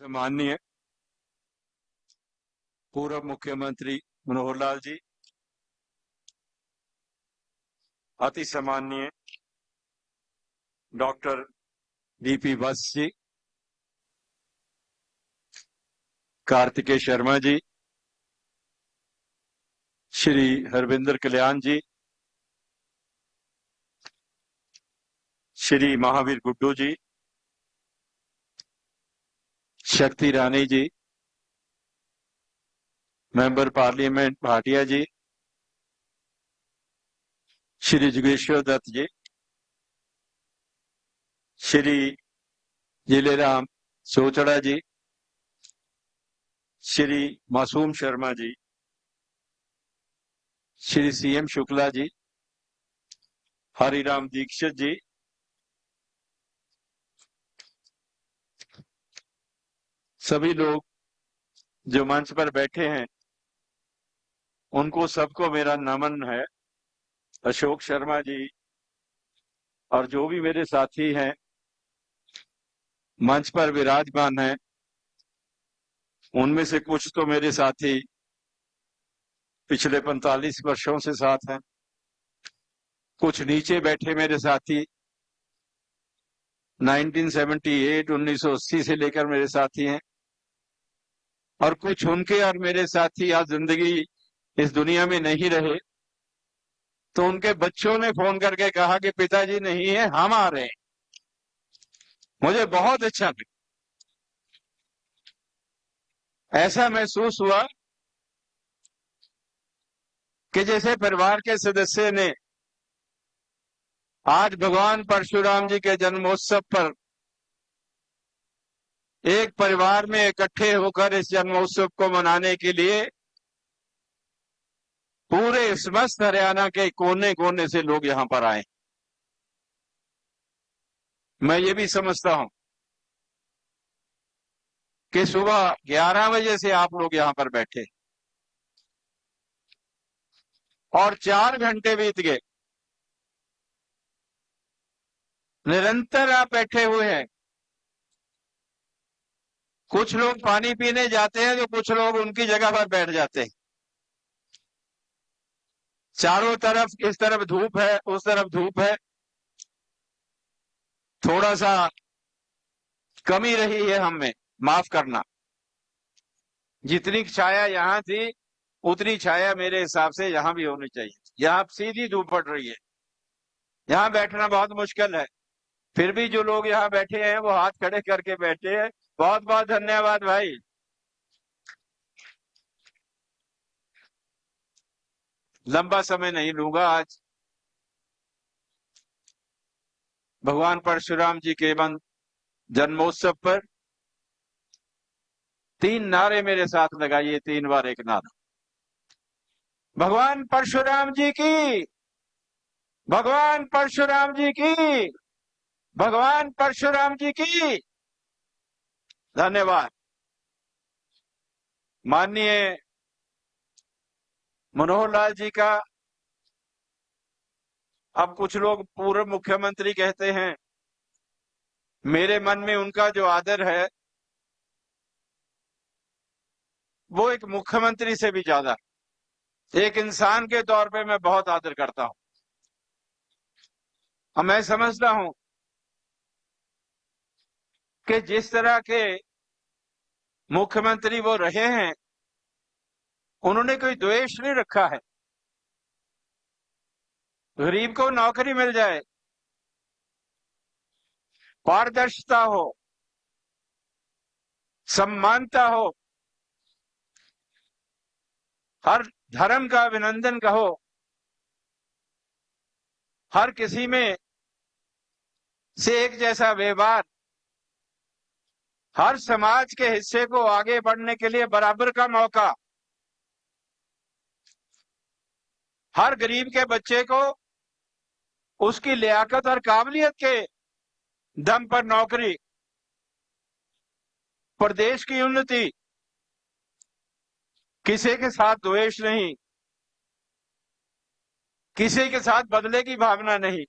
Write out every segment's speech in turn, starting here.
माननीय पूर्व मुख्यमंत्री मनोहर लाल जी, अति सम्माननीय डॉक्टर डीपी वत्स जी, कार्तिकेय शर्मा जी, श्री हरविंदर कल्याण जी, श्री महावीर गुड्डू जी, शक्ति रानी जी, मेंबर पार्लियामेंट भाटिया जी, श्री जोगेश्वर दत्त जी, श्री जिलेराम सोचड़ा जी, श्री मासूम शर्मा जी, श्री सीएम शुक्ला जी, हरिराम दीक्षित जी, सभी लोग जो मंच पर बैठे हैं उनको सबको मेरा नमन है। अशोक शर्मा जी और जो भी मेरे साथी हैं मंच पर विराजमान हैं, उनमें से कुछ तो मेरे साथी पिछले 45 वर्षों से साथ हैं, कुछ नीचे बैठे मेरे साथी 1978 से लेकर मेरे साथी हैं, और कुछ उनके और मेरे साथी आज जिंदगी इस दुनिया में नहीं रहे, तो उनके बच्चों ने फोन करके कहा कि पिताजी नहीं है, हम आ रहे हैं। मुझे बहुत अच्छा लगा, ऐसा महसूस हुआ कि जैसे परिवार के सदस्य ने आज भगवान परशुराम जी के जन्मोत्सव पर एक परिवार में इकट्ठे होकर इस जन्मोत्सव को मनाने के लिए पूरे समस्त हरियाणा के कोने कोने से लोग यहां पर आए। मैं ये भी समझता हूं कि सुबह 11 बजे से आप लोग यहां पर बैठे और 4 घंटे बीत गए, निरंतर आप बैठे हुए हैं। कुछ लोग पानी पीने जाते हैं तो कुछ लोग उनकी जगह पर बैठ जाते हैं। चारों तरफ, इस तरफ धूप है, उस तरफ धूप है, थोड़ा सा कमी रही है हम में, माफ करना। जितनी छाया यहां थी उतनी छाया मेरे हिसाब से यहां भी होनी चाहिए। यहां सीधी धूप पड़ रही है, यहां बैठना बहुत मुश्किल है, फिर भी जो लोग यहां बैठे हैं वो हाथ खड़े करके बैठे हैं। बहुत बहुत धन्यवाद भाई। लंबा समय नहीं लूंगा। आज भगवान परशुराम जी के जन्मोत्सव पर 3 नारे मेरे साथ लगाइए, 3 बार एक नारा। भगवान परशुराम जी की, भगवान परशुराम जी की, भगवान परशुराम जी की। धन्यवाद। माननीय मनोहर लाल जी का अब कुछ लोग पूर्व मुख्यमंत्री कहते हैं, मेरे मन में उनका जो आदर है वो एक मुख्यमंत्री से भी ज्यादा एक इंसान के तौर पे मैं बहुत आदर करता हूं। और मैं समझता हूं कि जिस तरह के मुख्यमंत्री वो रहे हैं, उन्होंने कोई द्वेष नहीं रखा है। गरीब को नौकरी मिल जाए, पारदर्शिता हो, सम्मानता हो, हर धर्म का अभिनंदन कहो, हर किसी में से एक जैसा व्यवहार, हर समाज के हिस्से को आगे बढ़ने के लिए बराबर का मौका, हर गरीब के बच्चे को उसकी लियाकत और काबिलियत के दम पर नौकरी, प्रदेश की उन्नति, किसी के साथ द्वेष नहीं, किसी के साथ बदले की भावना नहीं।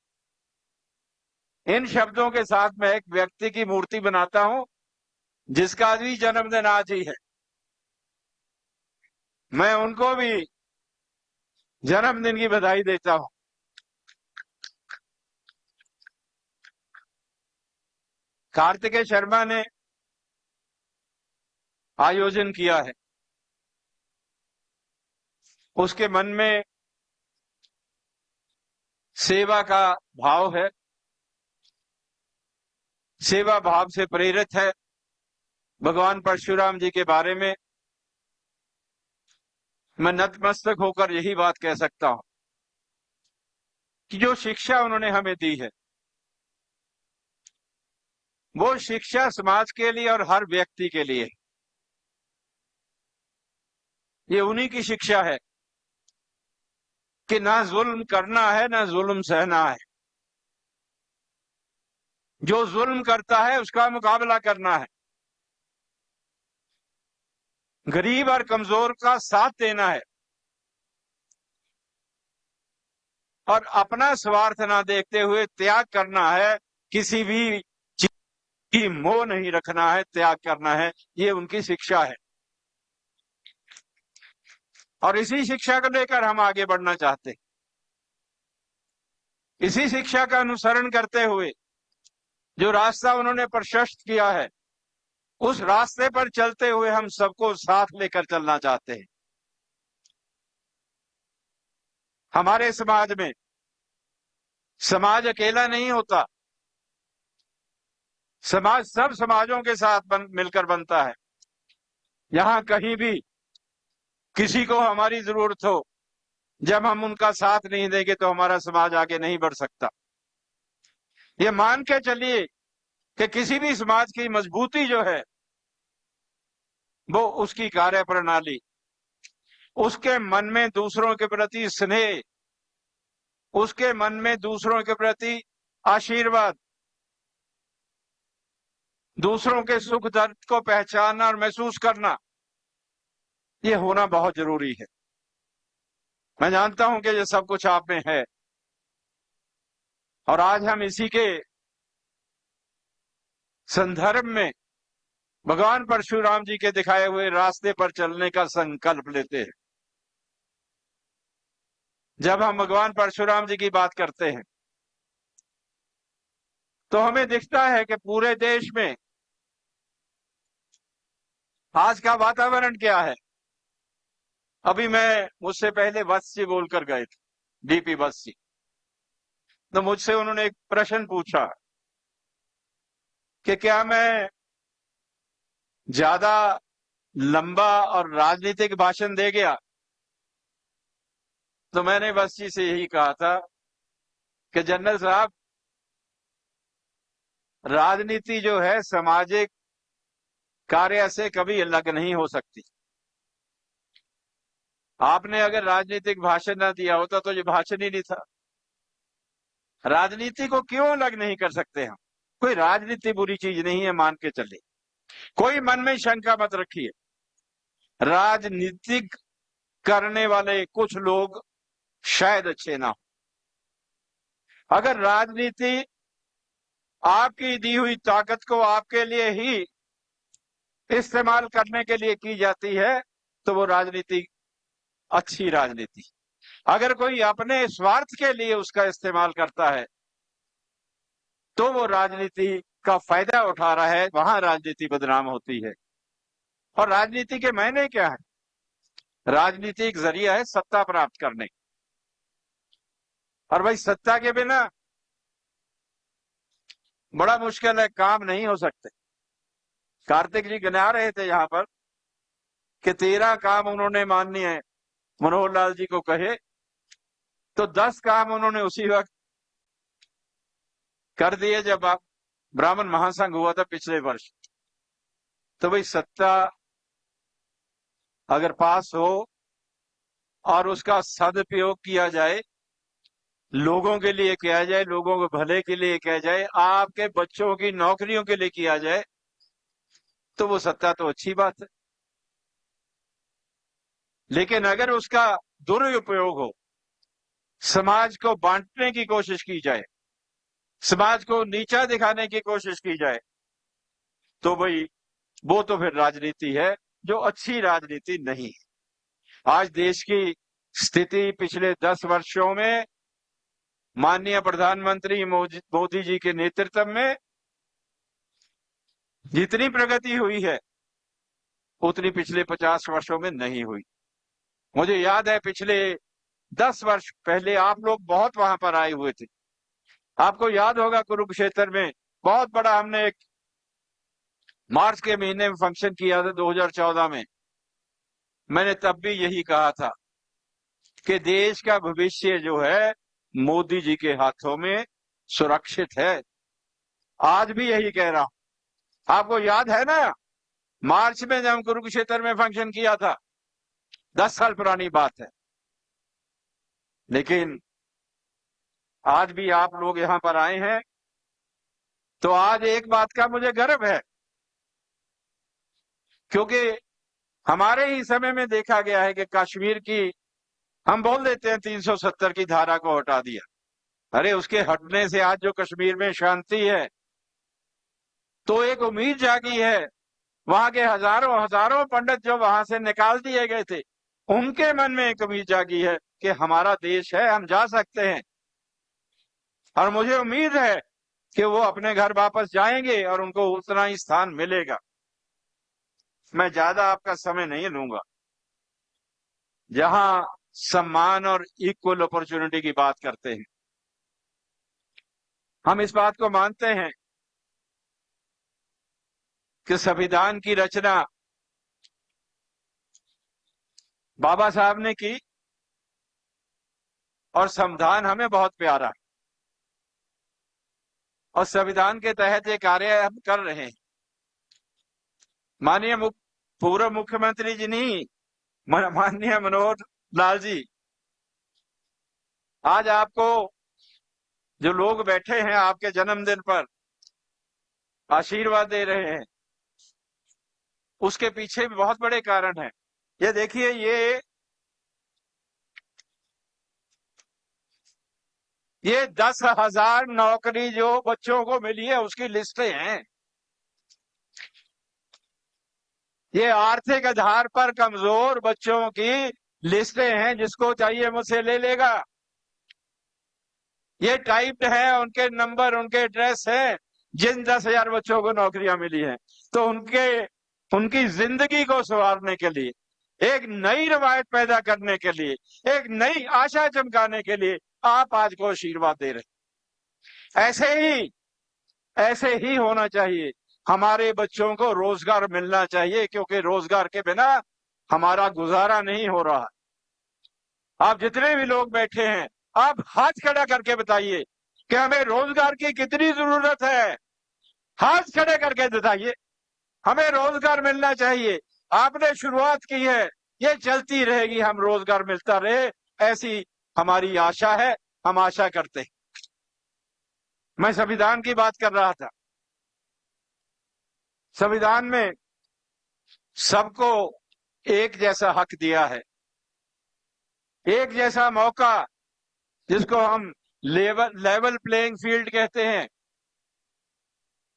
इन शब्दों के साथ मैं एक व्यक्ति की मूर्ति बनाता हूं जिसका भी जन्मदिन आज ही है, मैं उनको भी जन्मदिन की बधाई देता हूं। कार्तिकेय शर्मा ने आयोजन किया है, उसके मन में सेवा का भाव है, सेवा भाव से प्रेरित है। भगवान परशुराम जी के बारे में मैं नतमस्तक होकर यही बात कह सकता हूं कि जो शिक्षा उन्होंने हमें दी है, वो शिक्षा समाज के लिए और हर व्यक्ति के लिए, ये उन्हीं की शिक्षा है कि ना जुल्म करना है ना जुल्म सहना है। जो जुल्म करता है उसका मुकाबला करना है, गरीब और कमजोर का साथ देना है और अपना स्वार्थ ना देखते हुए त्याग करना है। किसी भी चीज की मोह नहीं रखना है, त्याग करना है। ये उनकी शिक्षा है और इसी शिक्षा को लेकर हम आगे बढ़ना चाहते हैं। इसी शिक्षा का अनुसरण करते हुए जो रास्ता उन्होंने प्रशस्त किया है, उस रास्ते पर चलते हुए हम सबको साथ लेकर चलना चाहते हैं। हमारे समाज में समाज अकेला नहीं होता, समाज सब समाजों के साथ मिलकर बनता है। यहां कहीं भी किसी को हमारी जरूरत हो, जब हम उनका साथ नहीं देंगे तो हमारा समाज आगे नहीं बढ़ सकता। ये मान के चलिए कि किसी भी समाज की मजबूती जो है वो उसकी कार्य प्रणाली, उसके मन में दूसरों के प्रति स्नेह, उसके मन में दूसरों के प्रति आशीर्वाद, दूसरों के सुख दर्द को पहचानना और महसूस करना, ये होना बहुत जरूरी है। मैं जानता हूं कि ये सब कुछ आप में है और आज हम इसी के संदर्भ में भगवान परशुराम जी के दिखाए हुए रास्ते पर चलने का संकल्प लेते हैं। जब हम भगवान परशुराम जी की बात करते हैं तो हमें दिखता है कि पूरे देश में आज का वातावरण क्या है। अभी मैं मुझसे पहले वत्स जी बोलकर गए थे, डीपी वत्स जी, तो मुझसे उन्होंने एक प्रश्न पूछा कि क्या मैं ज्यादा लंबा और राजनीतिक भाषण दे गया। तो मैंने वत्स जी से यही कहा था कि जनरल साहब, राजनीति जो है सामाजिक कार्य से कभी अलग नहीं हो सकती। आपने अगर राजनीतिक भाषण ना दिया होता तो ये भाषण ही नहीं था। राजनीति को क्यों अलग नहीं कर सकते हम? कोई राजनीति बुरी चीज नहीं है, मान के चले। कोई मन में शंका मत रखिए। राजनीतिक करने वाले कुछ लोग शायद अच्छे ना हो। अगर राजनीति आपकी दी हुई ताकत को आपके लिए ही इस्तेमाल करने के लिए की जाती है तो वो राजनीति अच्छी राजनीति। अगर कोई अपने स्वार्थ के लिए उसका इस्तेमाल करता है तो वो राजनीति का फायदा उठा रहा है, वहां राजनीति बदनाम होती है। और राजनीति के मायने क्या है? राजनीति एक जरिया है सत्ता प्राप्त करने, और भाई सत्ता के बिना बड़ा मुश्किल है, काम नहीं हो सकते। कार्तिक जी गिना रहे थे यहां पर कि 13 काम उन्होंने माननीय मनोहर लाल जी को कहे, तो 10 काम उन्होंने उसी वक्त कर दिए जब आप ब्राह्मण महासंघ हुआ था पिछले वर्ष। तो भाई सत्ता अगर पास हो और उसका सदुपयोग किया जाए, लोगों के लिए किया जाए, लोगों के भले के लिए किया जाए, आपके बच्चों की नौकरियों के लिए किया जाए, तो वो सत्ता तो अच्छी बात है। लेकिन अगर उसका दुरुपयोग हो, समाज को बांटने की कोशिश की जाए, समाज को नीचा दिखाने की कोशिश की जाए, तो भाई वो तो फिर राजनीति है जो अच्छी राजनीति नहीं है। आज देश की स्थिति पिछले 10 वर्षों में माननीय प्रधानमंत्री मोदी जी के नेतृत्व में जितनी प्रगति हुई है उतनी पिछले 50 वर्षों में नहीं हुई। मुझे याद है पिछले 10 वर्ष पहले आप लोग बहुत वहां पर आए हुए थे। आपको याद होगा कुरुक्षेत्र में बहुत बड़ा हमने एक मार्च के महीने में फंक्शन किया था 2014 में। मैंने तब भी यही कहा था कि देश का भविष्य जो है मोदी जी के हाथों में सुरक्षित है। आज भी यही कह रहा हूं। आपको याद है ना मार्च में जब हम कुरुक्षेत्र में फंक्शन किया था, 10 साल पुरानी बात है। लेकिन आज भी आप लोग यहां पर आए हैं तो आज एक बात का मुझे गर्व है, क्योंकि हमारे ही समय में देखा गया है कि कश्मीर की हम बोल देते हैं 370 की धारा को हटा दिया। अरे उसके हटने से आज जो कश्मीर में शांति है तो एक उम्मीद जागी है। वहां के हजारों हजारों पंडित जो वहां से निकाल दिए गए थे उनके मन में एक उम्मीद जागी है कि हमारा देश है, हम जा सकते हैं। और मुझे उम्मीद है कि वो अपने घर वापस जाएंगे और उनको उतना ही स्थान मिलेगा। मैं ज्यादा आपका समय नहीं लूंगा। जहां सम्मान और इक्वल अपॉर्चुनिटी की बात करते हैं, हम इस बात को मानते हैं कि संविधान की रचना बाबा साहब ने की और संविधान हमें बहुत प्यारा है और संविधान के तहत ये कार्य हम कर रहे हैं। माननीय पूर्व मुख्यमंत्री जी नहीं, माननीय मनोहर लाल जी, आज आपको जो लोग बैठे हैं आपके जन्मदिन पर आशीर्वाद दे रहे हैं, उसके पीछे भी बहुत बड़े कारण हैं। ये देखिए, ये 10,000 नौकरी जो बच्चों को मिली है उसकी लिस्टें हैं। ये आर्थिक आधार पर कमजोर बच्चों की लिस्टें हैं, जिसको चाहिए मुझसे ले लेगा। ये टाइप्ड है, उनके नंबर, उनके एड्रेस है, जिन 10,000 बच्चों को नौकरियां मिली हैं। तो उनकी जिंदगी को संवारने के लिए, एक नई रवायत पैदा करने के लिए, एक नई आशा चमकाने के लिए आप आज को आशीर्वाद दे रहे। ऐसे ही होना चाहिए। हमारे बच्चों को रोजगार मिलना चाहिए, क्योंकि रोजगार के बिना हमारा गुजारा नहीं हो रहा। आप जितने भी लोग बैठे हैं, आप हाथ खड़ा करके बताइए कि हमें रोजगार की कितनी जरूरत है। हाथ खड़े करके बताइए, हमें रोजगार मिलना चाहिए। आपने शुरुआत की है, ये चलती रहेगी, हम रोजगार मिलता रहे, ऐसी हमारी आशा है, हम आशा करते हैं। मैं संविधान की बात कर रहा था। संविधान में सबको एक जैसा हक दिया है, एक जैसा मौका, जिसको हम लेवल प्लेइंग फील्ड कहते हैं।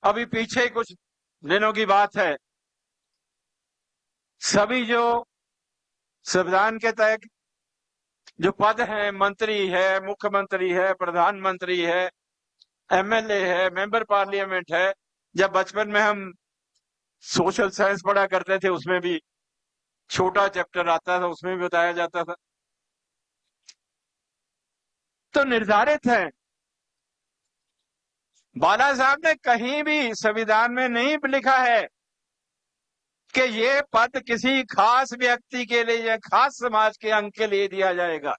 अभी पीछे कुछ दिनों की बात है, सभी जो संविधान के तहत जो पद हैं, मंत्री है, मुख्यमंत्री है, प्रधानमंत्री है, एमएलए है, मेंबर पार्लियामेंट है। जब बचपन में हम सोशल साइंस पढ़ा करते थे, उसमें भी छोटा चैप्टर आता था, उसमें भी बताया जाता था। तो निर्धारित है। बाला साहब ने कहीं भी संविधान में नहीं लिखा है कि ये पद किसी खास व्यक्ति के लिए या खास समाज के अंग के लिए दिया जाएगा।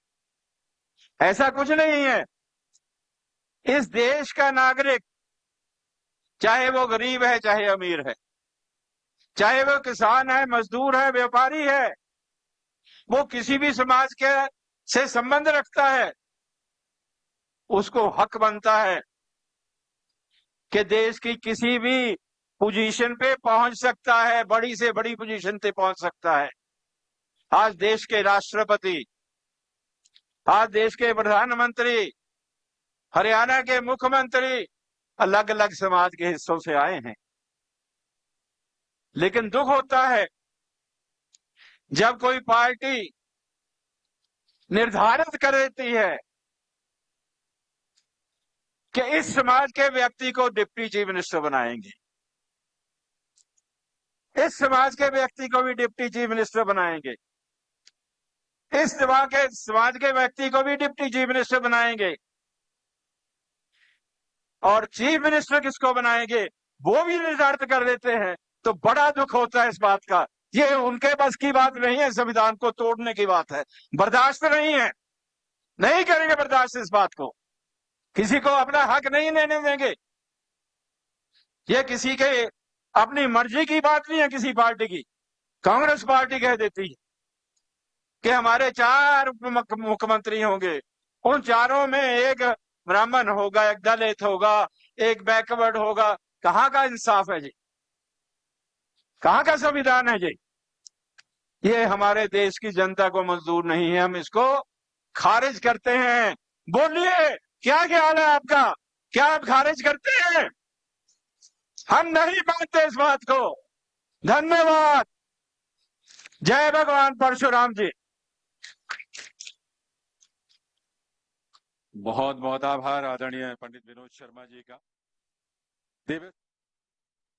ऐसा कुछ नहीं है। इस देश का नागरिक, चाहे वो गरीब है चाहे अमीर है, चाहे वो किसान है, मजदूर है, व्यापारी है, वो किसी भी समाज के से संबंध रखता है, उसको हक बनता है कि देश की किसी भी पोजीशन पे पहुंच सकता है, बड़ी से बड़ी पोजीशन पे पहुंच सकता है। आज देश के राष्ट्रपति, आज देश के प्रधानमंत्री, हरियाणा के मुख्यमंत्री अलग अलग समाज के हिस्सों से आए हैं। लेकिन दुख होता है जब कोई पार्टी निर्धारित कर देती है कि इस समाज के व्यक्ति को डिप्टी चीफ मिनिस्टर बनाएंगे, इस समाज के व्यक्ति को भी डिप्टी चीफ मिनिस्टर बनाएंगे, इस समाज के व्यक्ति को भी डिप्टी चीफ मिनिस्टर बनाएंगे, और चीफ मिनिस्टर किसको बनाएंगे वो भी निर्धारित कर देते हैं। तो बड़ा दुख होता है इस बात का। ये उनके बस की बात नहीं है, संविधान को तोड़ने की बात है। बर्दाश्त नहीं है, नहीं करेंगे बर्दाश्त इस बात को। किसी को अपना हक नहीं लेने देंगे। ये किसी के अपनी मर्जी की बात नहीं है। किसी पार्टी की, कांग्रेस पार्टी कह देती है कि हमारे 4 मुख्यमंत्री होंगे, उन चारों में एक ब्राह्मण होगा, एक दलित होगा, एक बैकवर्ड होगा। कहां का इंसाफ है जी? कहां का संविधान है जी? ये हमारे देश की जनता को मंजूर नहीं है। हम इसको खारिज करते हैं। बोलिए, क्या ख्याल है आपका? क्या आप खारिज करते हैं? हम नहीं मानते इस बात को। धन्यवाद। जय भगवान परशुराम जी। बहुत बहुत आभार आदरणीय पंडित विनोद शर्मा जी का।